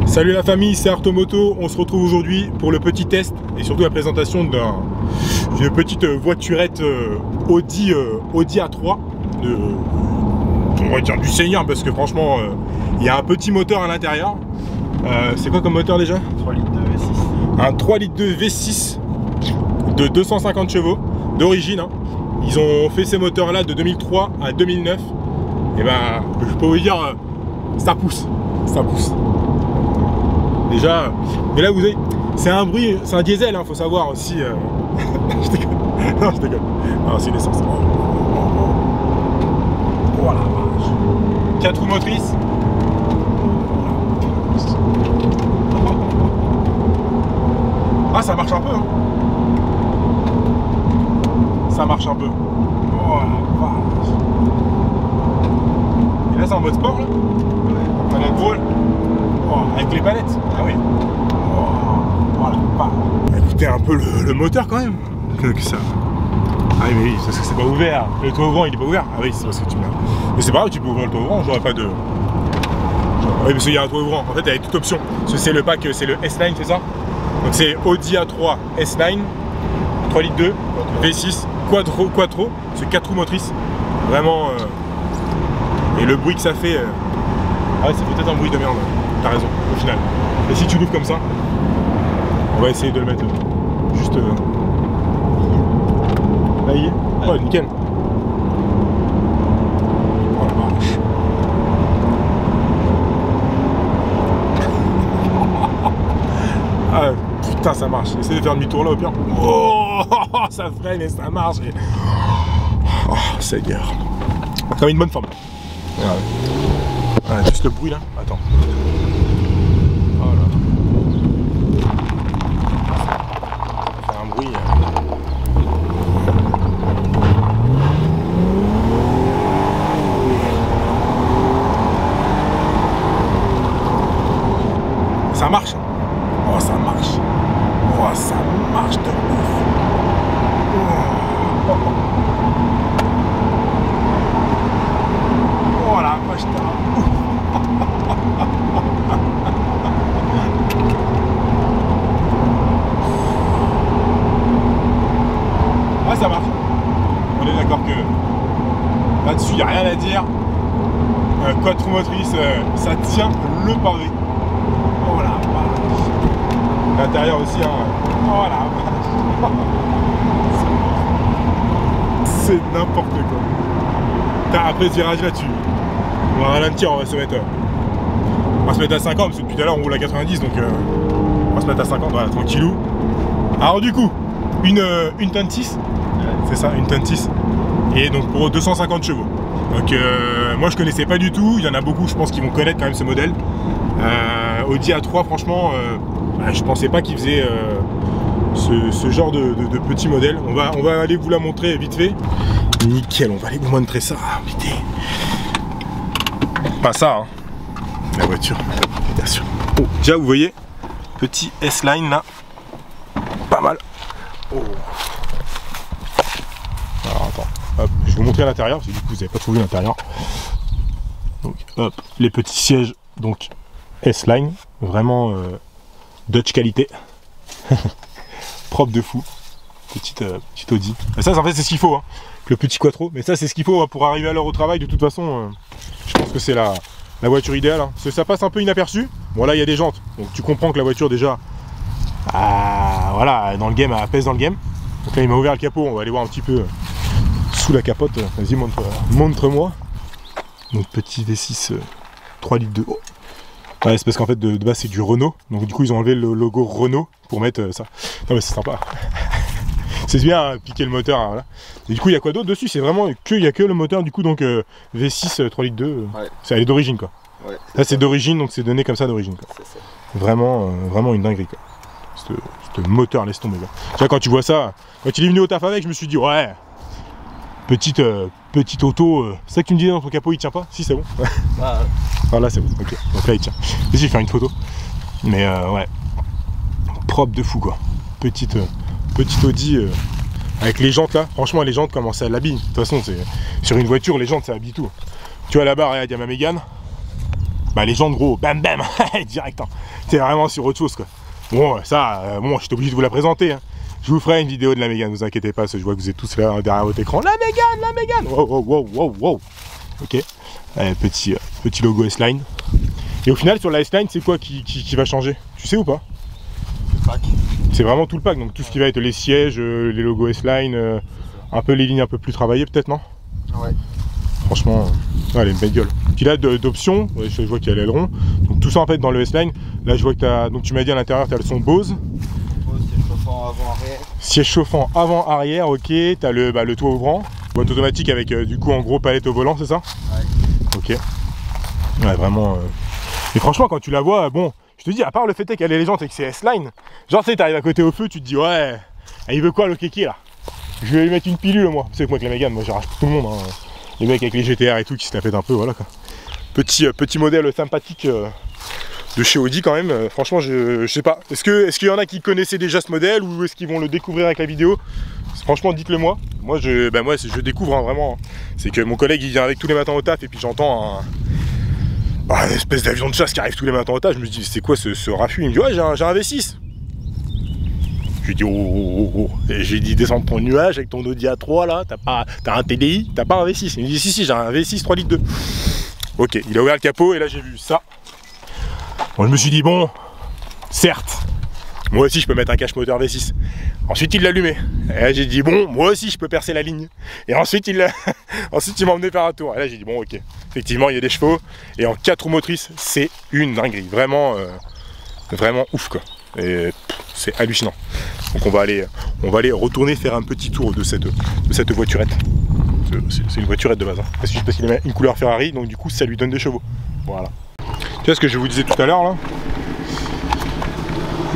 Salut la famille, c'est Artomoto. On se retrouve aujourd'hui pour le petit test et surtout la présentation d'une petite voiturette Audi A3 on va dire du Seigneur, parce que franchement il y a un petit moteur à l'intérieur. C'est quoi comme moteur déjà? 3 litres de V6. Un 3 litres de V6 de 250 chevaux d'origine. Hein. Ils ont fait ces moteurs là de 2003 à 2009. Et ben je peux vous dire, ça pousse. Déjà, mais là vous avez, c'est un bruit, c'est un diesel, hein, faut savoir aussi. Je déconne. Non, je déconne. Non, c'est une essence. Voilà. 4 roues motrices. Ah, ça marche un peu. Hein. Ça marche un peu. Et là, c'est en mode sport là. Ouais. En gros. Avec les palettes. Ah oui. Voilà. Écoutez un peu le moteur quand même. Que ça. Ah oui, mais oui, parce que c'est pas ouvert. Le toit ouvrant il est pas ouvert. Ah oui, c'est parce que tu me l'as. Mais c'est pas grave, tu peux ouvrir le toit ouvrant, j'aurais pas de. Oui, parce qu'il y a un toit ouvrant. En fait, il y a toute option. Parce que c'est le pack, c'est le S-Line, c'est ça? Donc c'est Audi A3 S-Line, 3 litres 2, V6, quattro, c'est 4 roues motrices. Vraiment. Et le bruit que ça fait. Ah ouais, ça fait peut-être un bruit de merde. T'as raison, au final. Et si tu l'ouvres comme ça, on va essayer de le mettre juste là, il est. Ouais, nickel. Oh la vache. Ah putain, ça marche. Essaye de faire demi-tour là au pire. Oh, ça freine et ça marche. Et... Oh, Seigneur. Ça a une bonne forme. Ouais. Ah, juste le bruit là. Attends. Oh là. Ça fait un bruit. Ça marche. Oh, ça marche. Oh, ça marche de ouf. Oh la vache, ah, ça marche. On est d'accord que là-dessus, il n'y a rien à dire. 4 roues motrices, ça tient le pavé. Oh la vache. L'intérieur aussi, hein. Oh la vache. C'est n'importe quoi. Après ce virage là-dessus, on va ralentir, on va se mettre à 50 parce que depuis tout à l'heure on roule à 90, donc on va se mettre à 50, voilà, tranquillou. Alors du coup, une tonne 6, c'est ça, une tonne 6, et donc pour 250 chevaux. Donc moi je connaissais pas du tout, il y en a beaucoup je pense qui vont connaître quand même ce modèle. Audi A3 franchement, je pensais pas qu'il faisait ce genre de petit modèle. On va aller vous la montrer vite fait. Nickel, on va aller vous montrer ça. Putain. Pas ça, hein. La voiture, bien sûr. Oh, déjà vous voyez, petit S-Line là. Pas mal. Oh. Alors attends, hop, je vais vous montrer à l'intérieur, parce que du coup vous n'avez pas trouvé l'intérieur. Donc hop, les petits sièges, donc S-Line, vraiment Dutch qualité. Propre de fou. Petite Audi. Et ça en fait c'est ce qu'il faut, hein. Le petit quattro, mais ça c'est ce qu'il faut, hein, pour arriver à l'heure au travail. De toute façon, je pense que c'est la voiture idéale, hein. Parce que ça passe un peu inaperçu. Bon là il y a des jantes, donc tu comprends que la voiture déjà, voilà, dans le game, elle pèse dans le game. Donc là il m'a ouvert le capot, on va aller voir un petit peu sous la capote. Vas-y, montre-moi. Donc petit V6 3 litres de eau. Ouais, c'est parce qu'en fait de base c'est du Renault, donc du coup ils ont enlevé le logo Renault pour mettre ça. Non mais c'est sympa. C'est bien, hein, piquer le moteur, hein, voilà. Et du coup il y a quoi d'autre dessus? C'est vraiment il y a que le moteur du coup, donc V6 3 litres 2, ouais. Elle est d'origine quoi. Ouais, là c'est d'origine, donc c'est donné comme ça d'origine quoi. Vraiment une dinguerie quoi. Ce moteur, laisse tomber quoi. Tu vois, quand tu vois ça, quand il est venu au taf avec, je me suis dit ouais, petite auto, c'est ça que tu me disais dans ton capot, il tient pas? Si, c'est bon. Ah là c'est bon, ok, donc là il tient. Vas-y, faire une photo. Mais ouais, propre de fou quoi. Petite Audi avec les jantes là, franchement les jantes comment ça l'habille. De toute façon c'est sur une voiture, les jantes ça habille tout. Tu vois là-bas, regarde, il y a ma Mégane. bah les jantes gros, bam bam, direct, hein. T'es vraiment sur autre chose quoi. Bon ça, bon j'étais obligé de vous la présenter, hein. Je vous ferai une vidéo de la Mégane, vous inquiétez pas, parce que je vois que vous êtes tous là hein, derrière votre écran. La Mégane, wow, wow, wow, wow, wow. Ok, petit logo S-Line. Et au final sur la S-Line, c'est quoi qui va changer? Tu sais ou pas? Le pack. C'est vraiment tout le pack, donc tout ce qui va être les sièges, les logos S-Line, un peu les lignes un peu plus travaillées peut-être, non? Ouais. Franchement, elle est une belle gueule. Puis là d'options, ouais, je vois qu'il y a l'aileron. Donc tout ça en fait dans le S-Line. Là je vois que tu as, donc tu m'as dit à l'intérieur tu as le son Bose. Siège chauffant avant-arrière. Siège chauffant avant-arrière, ok. Tu as le toit ouvrant. Boîte automatique avec du coup en gros palette au volant, c'est ça? Ouais. Ok. Ouais, vraiment. Et franchement, quand tu la vois, bon, je te dis, à part le fait qu'elle est légende et que c'est S-Line, genre tu sais, t'arrives à côté au feu, tu te dis, ouais, il veut quoi le kéké là? Je vais lui mettre une pilule, moi. Tu sais que moi, avec la Mégane, moi j'arrache tout le monde. Hein. Les mecs avec les GTR et tout qui se la pètent un peu, voilà quoi. Petit modèle sympathique de chez Audi quand même. Franchement, je sais pas. Est-ce qu'il y en a qui connaissaient déjà ce modèle ou est-ce qu'ils vont le découvrir avec la vidéo? Franchement, dites-le moi. Moi, je découvre hein, vraiment. C'est que mon collègue il vient avec tous les matins au taf et puis j'entends une espèce d'avion de chasse qui arrive tous les matins au taf. Je me dis, c'est quoi ce raffut? Il me dit, ouais, j'ai un V6. Je lui dis, oh. Et j'ai dit, descends de ton nuage avec ton Audi A3 là, t'as un TDI, t'as pas un V6. Il me dit, si, j'ai un V6 3 litres 2. Ok, il a ouvert le capot et là j'ai vu ça. Bon, je me suis dit, bon, certes, moi aussi je peux mettre un cache moteur V6. Ensuite il l'a allumé. Et là j'ai dit, bon, moi aussi je peux percer la ligne. Et ensuite il m'a emmené faire un tour. Et là j'ai dit, bon, ok, effectivement il y a des chevaux. Et en 4 roues motrices, c'est une dinguerie. Vraiment, vraiment ouf quoi. Et c'est hallucinant. Donc on va aller retourner faire un petit tour de cette voiturette. C'est une voiturette de base, hein. Parce qu'il a une couleur Ferrari, donc du coup ça lui donne des chevaux. Voilà. Tu vois ce que je vous disais tout à l'heure là?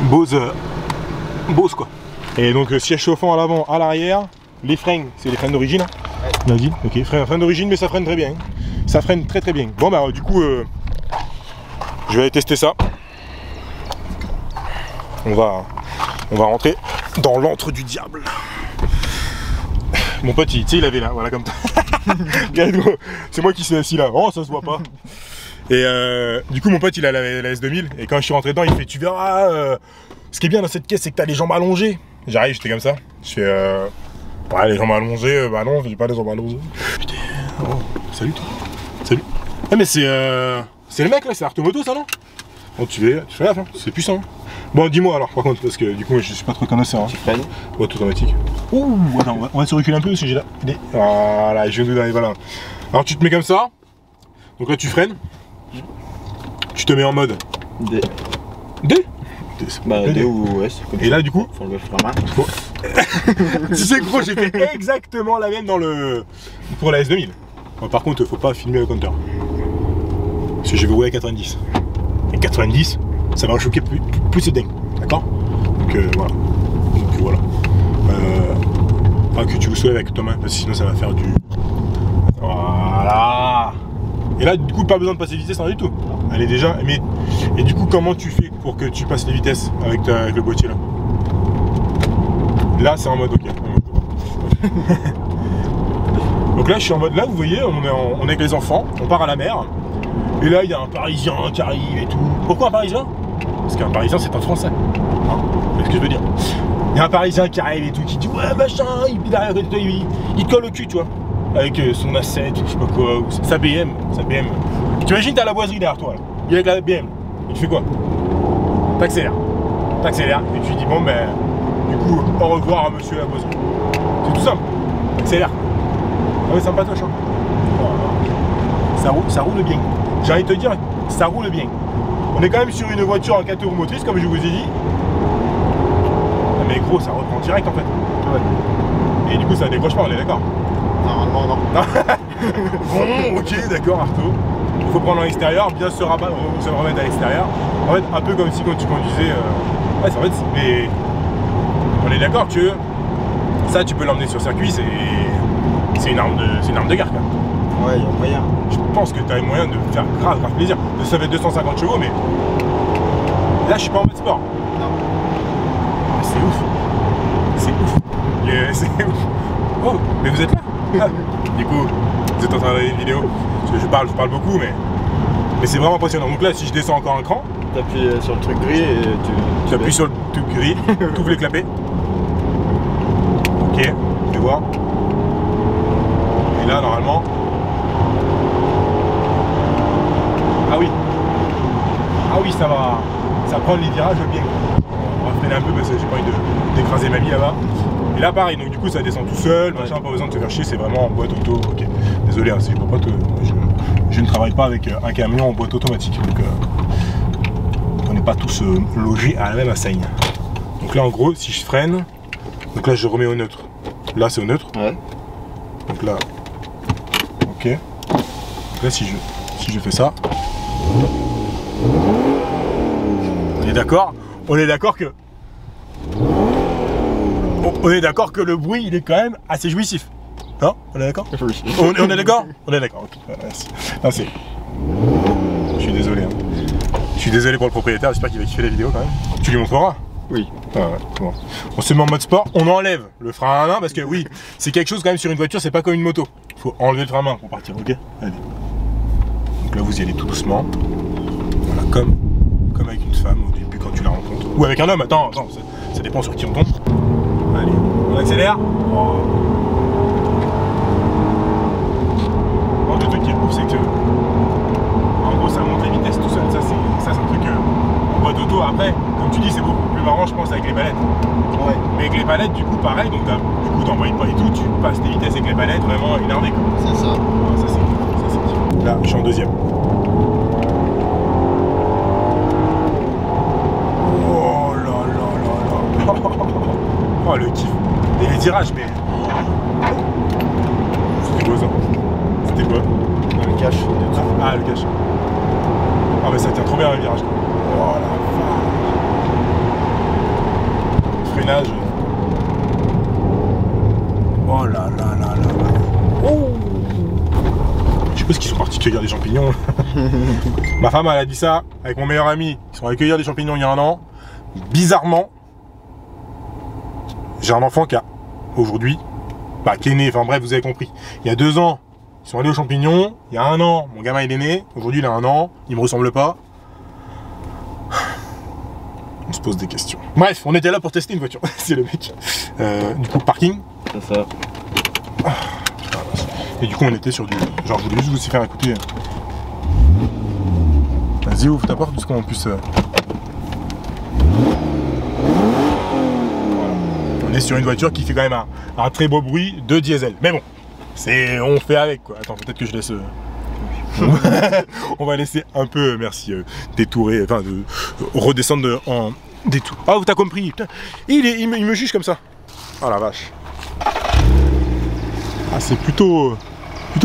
Bose quoi. Et donc siège chauffant à l'avant, à l'arrière. Les freins, c'est les freins d'origine. Hein. Ouais. On a dit. Ok, freins d'origine, mais ça freine très bien. Hein. Ça freine très bien. Bon bah du coup, je vais aller tester ça. On va rentrer dans l'antre du diable. Mon pote, tu sais, il avait là, voilà comme ça. C'est moi qui suis assis là. Oh, ça se voit pas. Et du coup, mon pote, il a la S2000. Et quand je suis rentré dedans, il fait, tu verras, ce qui est bien dans cette caisse, c'est que t'as les jambes allongées. J'arrive, j'étais comme ça. Je fais, ouais, les jambes allongées, bah non, j'ai pas les jambes allongées. Putain, oh, salut toi. Salut. Ah, mais c'est le mec là, c'est Artomoto ça, non? Bon, tu fais gaffe, hein, c'est puissant. Bon, dis-moi alors, par contre, parce que du coup, je suis pas trop connaisseur. Hein. Boîte automatique. Ouh, attends, on va se reculer un peu parce que j'ai là. Voilà, je viens de d'arriver là. Alors, tu te mets comme ça. Donc là, tu freines. Tu te mets en mode D. D. Bah, D ou S. Et là, du coup, faut le frein à main. tu sais, gros, j'ai fait exactement la même pour la S2000. Bon, par contre, faut pas filmer le compteur. Parce que je vais rouler à 90. Et 90, ça va choquer plus c'est dingue, d'accord? Donc voilà. Pas que tu vous soulèves avec ta main, parce que sinon ça va faire du... Voilà. Et là, du coup, pas besoin de passer vitesse, rien du tout. Elle est déjà... Mais... Et du coup, comment tu fais pour que tu passes les vitesses avec le boîtier là? Là, c'est en mode OK. Donc là, je suis en mode... Là, vous voyez, on est avec les enfants, on part à la mer. Et là, il y a un Parisien qui arrive et tout. Pourquoi un Parisien? Parce qu'un Parisien, c'est un Français. Hein, c'est ce que je veux dire. Il y a un Parisien qui arrive et tout, qui dit ouais, machin, il arrive à côté de toi, il te colle au cul, tu vois. Avec son A7, je sais pas quoi, ou sa BM. Tu imagines, t'as la boiserie derrière toi, là. Il est avec la BM. Et tu fais quoi? T'accélères, et tu dis bon, ben, du coup, au revoir à monsieur la boiserie. C'est tout simple. T'accélères. Ah ouais, sympatoche, hein. Ça roule bien. J'ai envie de te dire, ça roule bien. On est quand même sur une voiture en 4 roues motrices, comme je vous ai dit. Mais gros, ça reprend direct en fait. Ouais. Et du coup, ça décroche pas, on est d'accord? Normalement, non. Bon, ok, d'accord, Arto. Il faut prendre en extérieur, bien se remettre à l'extérieur. En fait, un peu comme si quand tu conduisais. Ouais, en fait, mais on est d'accord que ça, tu peux l'emmener sur circuit, c'est une arme de guerre, quoi. Ouais, il y a moyen. Je pense que tu as moyen de faire grave plaisir. Ça fait 250 chevaux, mais là, je suis pas en mode sport. Non. C'est ouf. C'est ouf. Oh, mais vous êtes là. Du coup, vous êtes en train de regarder une vidéo. Parce que je parle beaucoup, mais Mais c'est vraiment impressionnant. Donc là, si je descends encore un cran, T'appuies sur le truc gris et tu appuies sur le truc gris, tu ouvres les clapets. Ok, je vais voir. Et là, normalement. Ah oui. Ah oui, ça va. Ça prend les virages bien. On va freiner un peu parce que j'ai pas envie d'écraser ma vie là-bas. Et là, pareil, donc du coup, ça descend tout seul, machin, pas besoin de te faire chier, c'est vraiment en boîte auto. Ok, désolé, hein, je peux pas je ne travaille pas avec un camion en boîte automatique. Donc, on n'est pas tous logés à la même enseigne. Donc là, en gros, si je freine, donc là, je remets au neutre. Là, c'est au neutre. Ouais. Donc là, ok. Donc là, si je fais ça, on est d'accord. On est d'accord que. On est d'accord que le bruit, il est quand même assez jouissif. Non? On est d'accord? On est d'accord? On est d'accord. Okay. Non, c'est. Je suis désolé. Hein. Je suis désolé pour le propriétaire. J'espère qu'il va kiffer la vidéo quand même. Tu lui montreras? Oui. Ah ouais, bon. On se met en mode sport, on enlève le frein à main parce que oui, c'est quelque chose quand même sur une voiture, c'est pas comme une moto. Il faut enlever le frein à main pour partir, ok? Allez. Donc là vous y allez tout doucement. Voilà, comme avec une femme au début quand tu la rencontres. Ou avec un homme, attends, ça dépend sur qui on tombe. Allez, on accélère. Oh. Bon, le truc qui est ouf, c'est que en gros ça monte les vitesses tout seul. Ça c'est un truc en boîte auto. Après, comme tu dis, c'est beaucoup plus marrant, je pense, avec les palettes. Ouais. Mais avec les palettes, du coup, pareil, donc du coup, t'envoies pas et tout, tu passes tes vitesses avec les palettes vraiment énervé quoi. C'est ça. Ah, ça c'est. Là, je suis en deuxième. Oh là là là là. Oh le kiff. Et les tirages, mais. C'était quoi ça? C'était quoi? Le cache. Ah, le cache. Ah, mais ça tient trop bien le virage quoi. Oh la vache. Freinage. Oh là là là là là. Oh. Je sais pas ce qu'ils sont partis cueillir des champignons. Ma femme elle a dit ça avec mon meilleur ami. Ils sont allés cueillir des champignons il y a un an. Bizarrement, j'ai un enfant qui a aujourd'hui, qui est né, enfin bref, vous avez compris. Il y a 2 ans, ils sont allés aux champignons. Il y a 1 an, mon gamin il est né. Aujourd'hui il a 1 an, il me ressemble pas. On se pose des questions. Bref, on était là pour tester une voiture. C'est le mec. Du coup, parking. C'est ça. Et du coup, on était sur du. Genre, je voulais juste vous faire écouter. Vas-y, ouvre ta porte, parce qu'on puisse. Voilà. On est sur une voiture qui fait quand même un très beau bruit de diesel. Mais bon, on fait avec quoi. Attends, peut-être que je laisse. On va laisser un peu, merci, détourer, enfin, redescendre en détour. Ah, t'as compris. Putain, il me juge comme ça. Oh la vache. Ah, c'est plutôt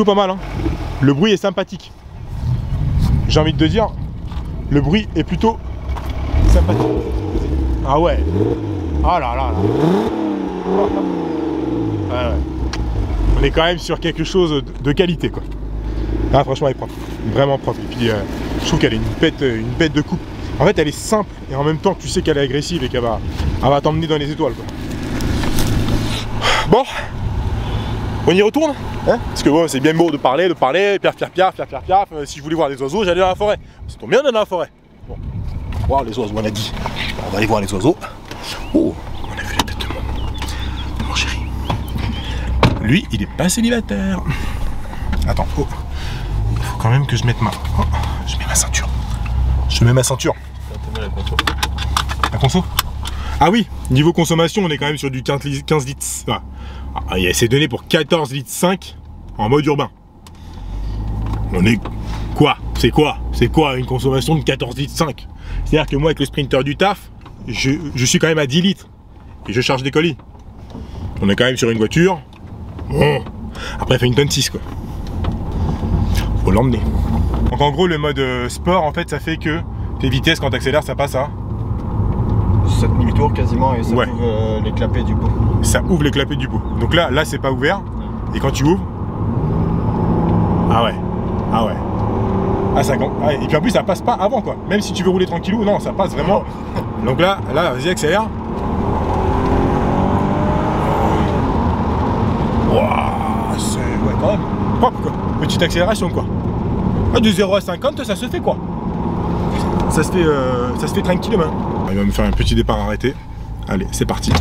pas mal, hein. Le bruit est sympathique. J'ai envie de te dire, le bruit est plutôt sympathique. Ah ouais. Ah là là là. Ah ouais. On est quand même sur quelque chose de qualité, quoi. Ah, franchement, elle est propre. Vraiment propre. Et puis, je trouve qu'elle est une bête de coupe. En fait, elle est simple et en même temps, tu sais qu'elle est agressive et qu'elle va t'emmener dans les étoiles, quoi. Bon, on y retourne, hein? Parce que bon, c'est bien beau de parler, piaf. Si je voulais voir les oiseaux, j'allais dans la forêt. Ça tombe bien d'aller dans la forêt. Bon, on va voir les oiseaux, on a dit. On va aller voir les oiseaux. Oh, on a vu la tête de mon chéri. Lui, il est pas célibataire. Attends, oh. Il faut quand même que je mette oh, je mets ma ceinture. Je mets ma ceinture. La conso? Ah oui, niveau consommation, on est quand même sur du 15 litres. Ah, c'est donné pour 14 litres 5 en mode urbain. On est quoi? C'est quoi une consommation de 14 litres 5? C'est-à-dire que moi, avec le Sprinter du taf, je suis quand même à 10 litres. Et je charge des colis. On est quand même sur une voiture. Bon. Après, elle fait 1,6 tonne quoi. Faut l'emmener. Donc en gros, le mode sport, en fait, ça fait que tes vitesses, quand tu accélères, ça passe à 7000 tours quasiment et ça ouais. ouvre les clapets du pot. Ça ouvre les clapets du pot. Donc là c'est pas ouvert. Et quand tu ouvres, ah ouais. Ah ça ah, et puis en plus ça passe pas avant quoi. Même si tu veux rouler tranquillou, non, ça passe vraiment. Donc là, vas-y accélère. Waouh, c'est ouais quand même propre quoi. Petite accélération quoi. Ah, de 0 à 50, ça se fait quoi. Ça se fait tranquillement. Il va me faire un petit départ arrêté. Allez, c'est parti.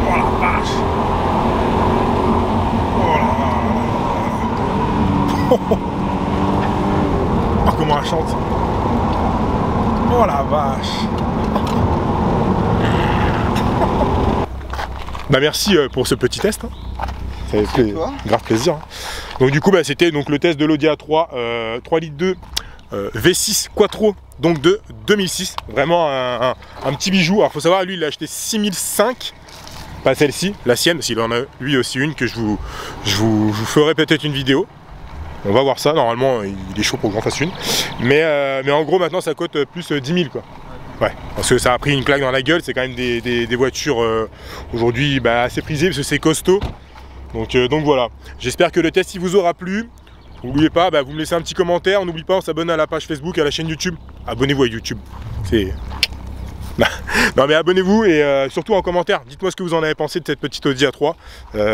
Oh la vache. Oh là là. Oh comment elle chante. Oh la vache. Bah merci pour ce petit test. Ça fait grave plaisir. Donc du coup bah, c'était donc le test de l'Audi A3 3 litres 2 V6 Quattro donc de 2006. Vraiment un petit bijou. Alors faut savoir lui il a acheté 6005. Pas celle-ci, la sienne, parce qu'il en a lui aussi une que je vous ferai peut-être une vidéo. On va voir ça, normalement il est chaud pour qu'on fasse une. Mais en gros maintenant ça coûte plus 10 000 quoi. Ouais, parce que ça a pris une claque dans la gueule, c'est quand même des voitures aujourd'hui bah, assez prisées parce que c'est costaud. Donc voilà, j'espère que le test il vous aura plu. N'oubliez pas, bah, vous me laissez un petit commentaire, n'oubliez pas on s'abonne à la page Facebook, à la chaîne YouTube. Abonnez-vous à YouTube, c'est... Non mais abonnez-vous et surtout en commentaire, dites-moi ce que vous en avez pensé de cette petite Audi A3.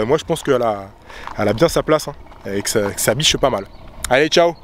Moi je pense qu'elle a bien sa place, hein, et que ça biche pas mal. Allez, ciao!